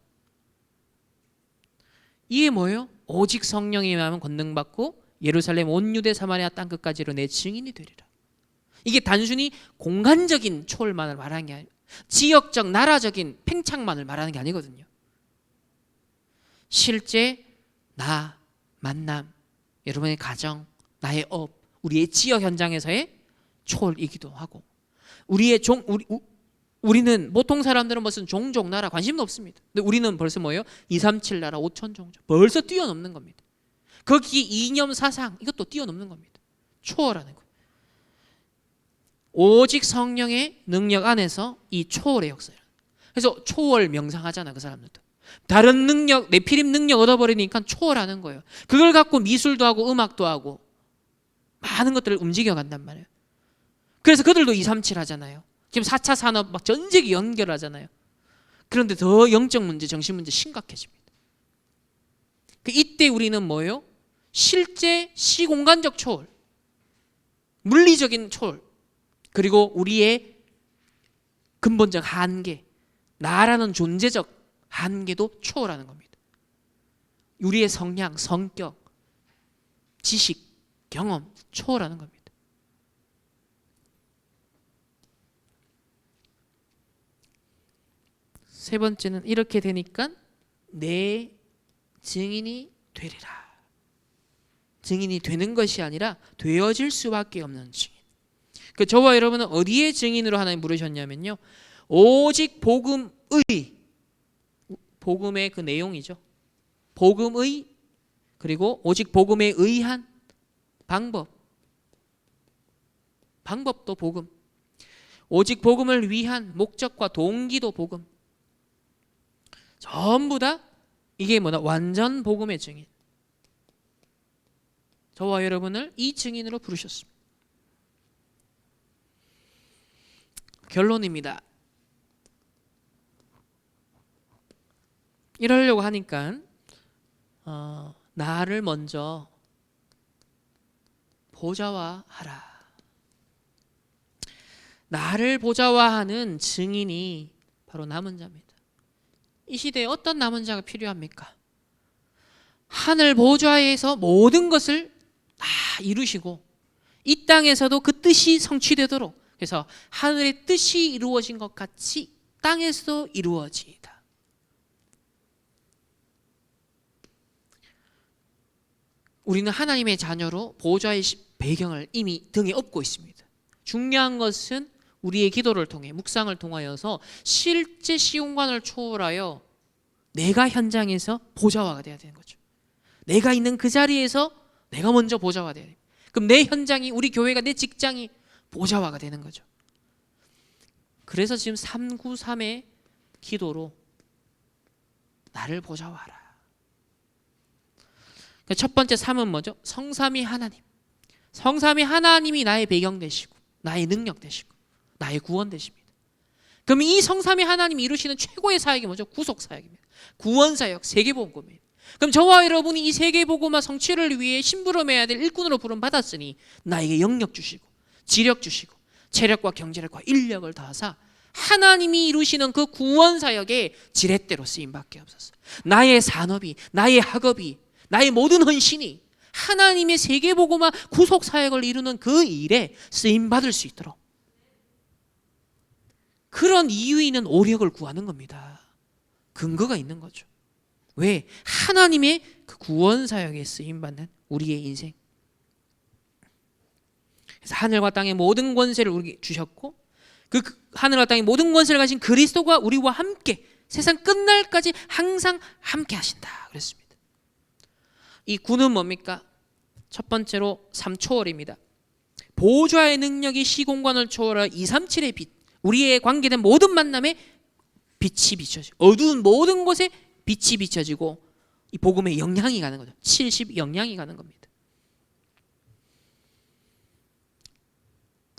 이게 뭐예요? 오직 성령이 임하면 권능받고 예루살렘 온 유대 사마리아 땅끝까지로 내 증인이 되리라. 이게 단순히 공간적인 초월만을 말하는 게 아니에요. 지역적 나라적인 팽창만을 말하는 게 아니거든요. 실제 나, 만남, 여러분의 가정, 나의 업, 우리의 지역 현장에서의 초월이기도 하고 우리의 우리는 보통 사람들은 무슨 종족 나라 관심도 없습니다. 근데 우리는 벌써 뭐예요? 237 나라 5천 종족 벌써 뛰어넘는 겁니다. 거기 이념 사상 이것도 뛰어넘는 겁니다. 초월하는 거예요. 오직 성령의 능력 안에서 이 초월의 역사예요. 그래서 초월 명상하잖아 그 사람들도. 다른 능력, 네피림 능력 얻어버리니까 초월하는 거예요. 그걸 갖고 미술도 하고 음악도 하고 많은 것들을 움직여 간단 말이에요. 그래서 그들도 237 하잖아요. 지금 4차 산업 막 전 세계 연결하잖아요. 그런데 더 영적 문제, 정신 문제 심각해집니다. 이때 우리는 뭐예요? 실제 시공간적 초월, 물리적인 초월, 그리고 우리의 근본적 한계, 나라는 존재적 한계도 초월하는 겁니다. 우리의 성향, 성격, 지식, 경험 초월하는 겁니다. 세 번째는 이렇게 되니까 내 증인이 되리라. 증인이 되는 것이 아니라 되어질 수밖에 없는 증인. 그 저와 여러분은 어디에 증인으로 하나님 부르셨냐면요, 오직 복음의, 복음의 그 내용이죠. 복음의, 그리고 오직 복음에 의한 방법도 복음, 오직 복음을 위한 목적과 동기도 복음, 전부 다 이게 뭐다? 완전 복음의 증인. 저와 여러분을 이 증인으로 부르셨습니다. 결론입니다. 이러려고 하니까 나를 먼저 보좌화하라. 나를 보좌화하는 증인이 바로 남은 자입니다. 이 시대에 어떤 남은 자가 필요합니까? 하늘 보좌에서 모든 것을 다 이루시고 이 땅에서도 그 뜻이 성취되도록, 그래서 하늘의 뜻이 이루어진 것 같이 땅에서도 이루어지이다. 우리는 하나님의 자녀로 보좌의 배경을 이미 등에 업고 있습니다. 중요한 것은 우리의 기도를 통해, 묵상을 통하여서 실제 시공간을 초월하여 내가 현장에서 보좌화가 돼야 되는 거죠. 내가 있는 그 자리에서 내가 먼저 보좌화 돼야 돼요. 그럼 내 현장이, 우리 교회가, 내 직장이 보좌화가 되는 거죠. 그래서 지금 393의 기도로 나를 보좌화하라. 첫 번째 3은 뭐죠? 성삼위 하나님. 성삼위 하나님이 나의 배경 되시고 나의 능력 되시고 나의 구원 되십니다. 그럼 이 성삼위 하나님이 이루시는 최고의 사역이 뭐죠? 구속 사역입니다. 구원 사역, 세계복음입니다. 그럼 저와 여러분이 이 세계복음화 성취를 위해 심부름해야 될 일꾼으로 부름 받았으니 나에게 영역 주시고 지력 주시고 체력과 경제력과 인력을 더하사 하나님이 이루시는 그 구원 사역에 지렛대로 쓰임 받게 없었어. 나의 산업이, 나의 학업이, 나의 모든 헌신이 하나님의 세계복음화 구속 사역을 이루는 그 일에 쓰임 받을 수 있도록 그런 이유 있는 오력을 구하는 겁니다. 근거가 있는 거죠. 왜? 하나님의 그 구원 사역에 쓰임 받는 우리의 인생. 그래서 하늘과 땅의 모든 권세를 우리에게 주셨고 그 하늘과 땅의 모든 권세를 가진 그리스도가 우리와 함께 세상 끝날까지 항상 함께 하신다 그랬습니다. 이 구는 뭡니까? 첫 번째로 3초월입니다. 보좌의 능력이 시공간을 초월하 237의 빛, 우리의 관계된 모든 만남에 빛이 비춰지고 어두운 모든 곳에 빛이 비춰지고 이 복음의 영향이 가는 거죠. 70 영향이 가는 겁니다.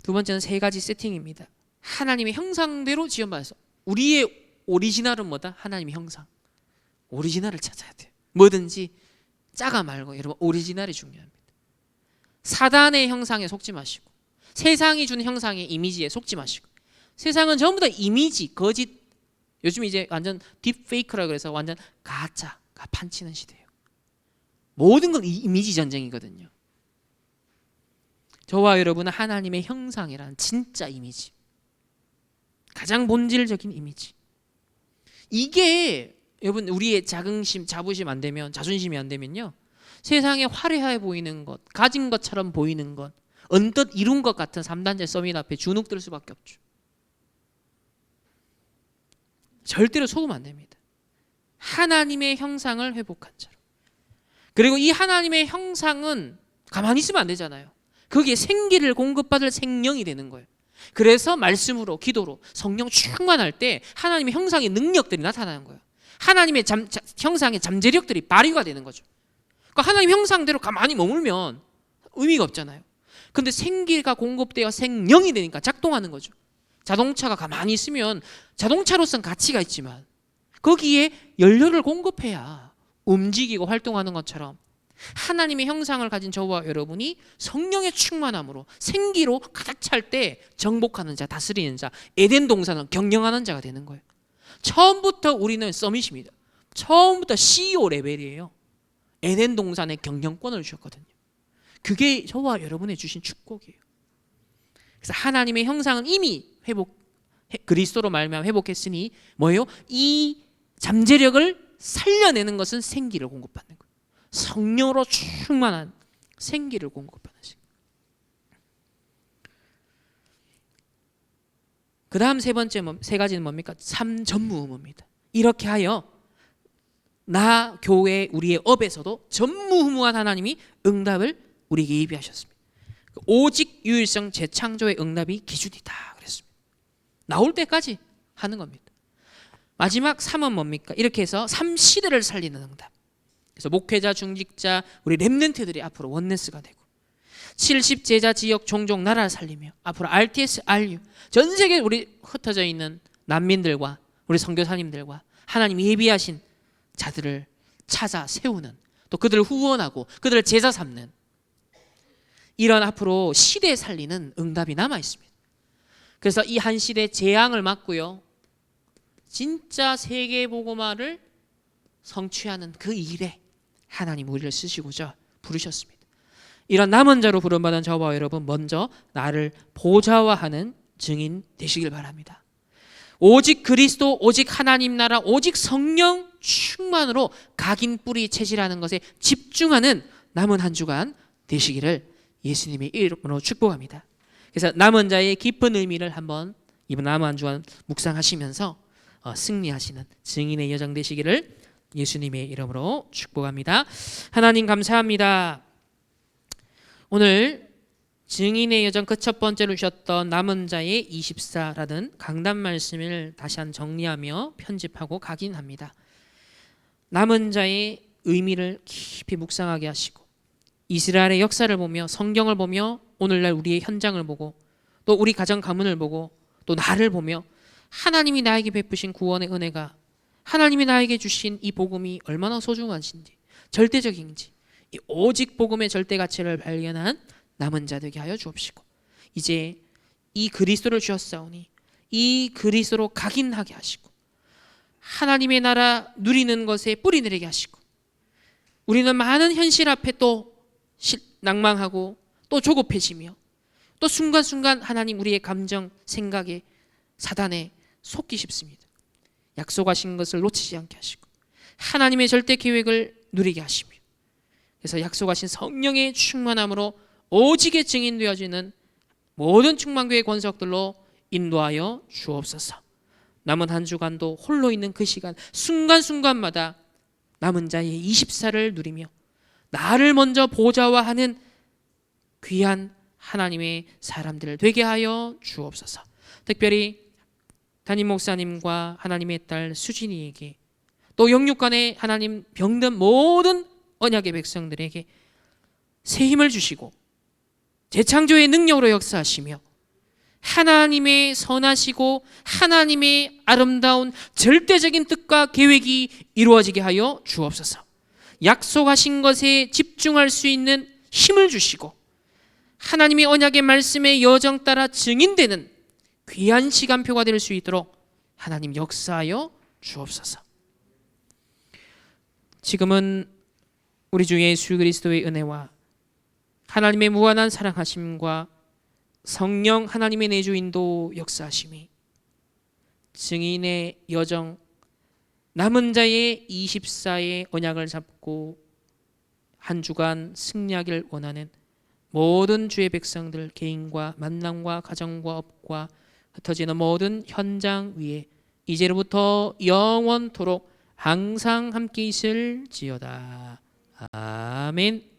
두 번째는 세 가지 세팅입니다. 하나님의 형상대로 지원받아서 우리의 오리지널은 뭐다? 하나님의 형상. 오리지널을 찾아야 돼요. 뭐든지 짜가 말고 여러분 오리지널이 중요합니다. 사단의 형상에 속지 마시고 세상이 주는 형상의 이미지에 속지 마시고 세상은 전부 다 이미지, 거짓, 요즘 이제 완전 딥페이크라 그래서 완전 가짜가 판치는 시대예요. 모든 건 이미지 전쟁이거든요. 저와 여러분은 하나님의 형상이라는 진짜 이미지, 가장 본질적인 이미지, 이게 여러분 우리의 자긍심, 자부심 안 되면, 자존심이 안 되면요 세상에 화려해 보이는 것, 가진 것처럼 보이는 것, 언뜻 이룬 것 같은 3단체 서밋 앞에 주눅들 수밖에 없죠. 절대로 속으면 안 됩니다. 하나님의 형상을 회복한 자로. 그리고 이 하나님의 형상은 가만히 있으면 안 되잖아요. 거기에 생기를 공급받을 생명이 되는 거예요. 그래서 말씀으로, 기도로 성령 충만할 때 하나님의 형상의 능력들이 나타나는 거예요. 하나님의 형상의 잠재력들이 발휘가 되는 거죠. 그러니까 하나님 형상대로 가만히 머물면 의미가 없잖아요. 근데 생기가 공급되어 생명이 되니까 작동하는 거죠. 자동차가 가만히 있으면 자동차로서는 가치가 있지만 거기에 연료를 공급해야 움직이고 활동하는 것처럼 하나님의 형상을 가진 저와 여러분이 성령의 충만함으로 생기로 가득 찰 때 정복하는 자, 다스리는 자, 에덴 동산을 경영하는 자가 되는 거예요. 처음부터 우리는 서밋입니다. 처음부터 CEO 레벨이에요. 에덴 동산의 경영권을 주셨거든요. 그게 저와 여러분의 주신 축복이에요. 그래서 하나님의 형상은 이미 그리스도로 말미암아 회복했으니 뭐예요? 이 잠재력을 살려내는 것은 생기를 공급받는 거예요. 성령으로 충만한 생기를 공급하는 것. 그 다음 세 가지는 뭡니까? 삼전무후무입니다. 이렇게 하여 나 교회 우리의 업에서도 전무후무한 하나님이 응답을 우리에게 예비하셨습니다. 오직 유일성 재창조의 응답이 기준이다 그랬습니다. 나올 때까지 하는 겁니다. 마지막 3은 뭡니까? 이렇게 해서 3시대를 살리는 응답. 그래서 목회자, 중직자, 우리 렘넌트들이 앞으로 원네스가 되고 70제자 지역 종족 나라를 살리며 앞으로 RTS, RU 전 세계 우리 흩어져 있는 난민들과 우리 선교사님들과 하나님 예비하신 자들을 찾아 세우는, 또 그들을 후원하고 그들을 제자 삼는 이런 앞으로 시대 살리는 응답이 남아 있습니다. 그래서 이 한 시대 재앙을 막고요 진짜 세계복음화를 성취하는 그 일에 하나님 우리를 쓰시고자 부르셨습니다. 이런 남은 자로 부름받은 저와 여러분 먼저 나를 보좌화하는 증인 되시길 바랍니다. 오직 그리스도, 오직 하나님 나라, 오직 성령 충만으로 각인 뿌리 체질하는 것에 집중하는 남은 한 주간 되시기를 예수님의 이름으로 축복합니다. 그래서 남은 자의 깊은 의미를 한번 이번 남은 한 주간 묵상하시면서 승리하시는 증인의 여정 되시기를 예수님의 이름으로 축복합니다. 하나님 감사합니다. 오늘 증인의 여정 그 첫 번째로 주셨던 남은 자의 24라는 강단 말씀을 다시 한 정리하며 편집하고 각인합니다. 남은 자의 의미를 깊이 묵상하게 하시고 이스라엘의 역사를 보며 성경을 보며 오늘날 우리의 현장을 보고 또 우리 가정 가문을 보고 또 나를 보며 하나님이 나에게 베푸신 구원의 은혜가 하나님이 나에게 주신 이 복음이 얼마나 소중한지 절대적인지 이 오직 복음의 절대 가치를 발견한 남은 자 되게 하여 주옵시고 이제 이 그리스도를 주셨사오니 이 그리스도로 각인하게 하시고 하나님의 나라 누리는 것에 뿌리 내리게 하시고 우리는 많은 현실 앞에 또 낭망하고 또 조급해지며 또 순간순간 하나님 우리의 감정, 생각에 사단에 속기 쉽습니다. 약속하신 것을 놓치지 않게 하시고 하나님의 절대 계획을 누리게 하시며 그래서 약속하신 성령의 충만함으로 오직의 증인 되어지는 모든 충만교회 권석들로 인도하여 주옵소서. 남은 한 주간도 홀로 있는 그 시간 순간순간마다 남은 자의 24를 누리며 나를 먼저 보좌화하는 귀한 하나님의 사람들 되게 하여 주옵소서. 특별히 담임 목사님과 하나님의 딸 수진이에게 또 영육간에 하나님 병든 모든 언약의 백성들에게 새 힘을 주시고 재창조의 능력으로 역사하시며 하나님의 선하시고 하나님의 아름다운 절대적인 뜻과 계획이 이루어지게 하여 주옵소서. 약속하신 것에 집중할 수 있는 힘을 주시고 하나님의 언약의 말씀의 여정 따라 증인되는 귀한 시간표가 될 수 있도록 하나님 역사하여 주옵소서. 지금은 우리 주 예수 그리스도의 은혜와 하나님의 무한한 사랑하심과 성령 하나님의 내주인도 역사하심이 증인의 여정 남은 자의 24의 언약을 잡고 한 주간 승리하기를 원하는 모든 주의 백성들 개인과 만남과 가정과 업과 흩어지는 모든 현장 위에 이제로부터 영원토록 항상 함께 있을지어다. 아멘.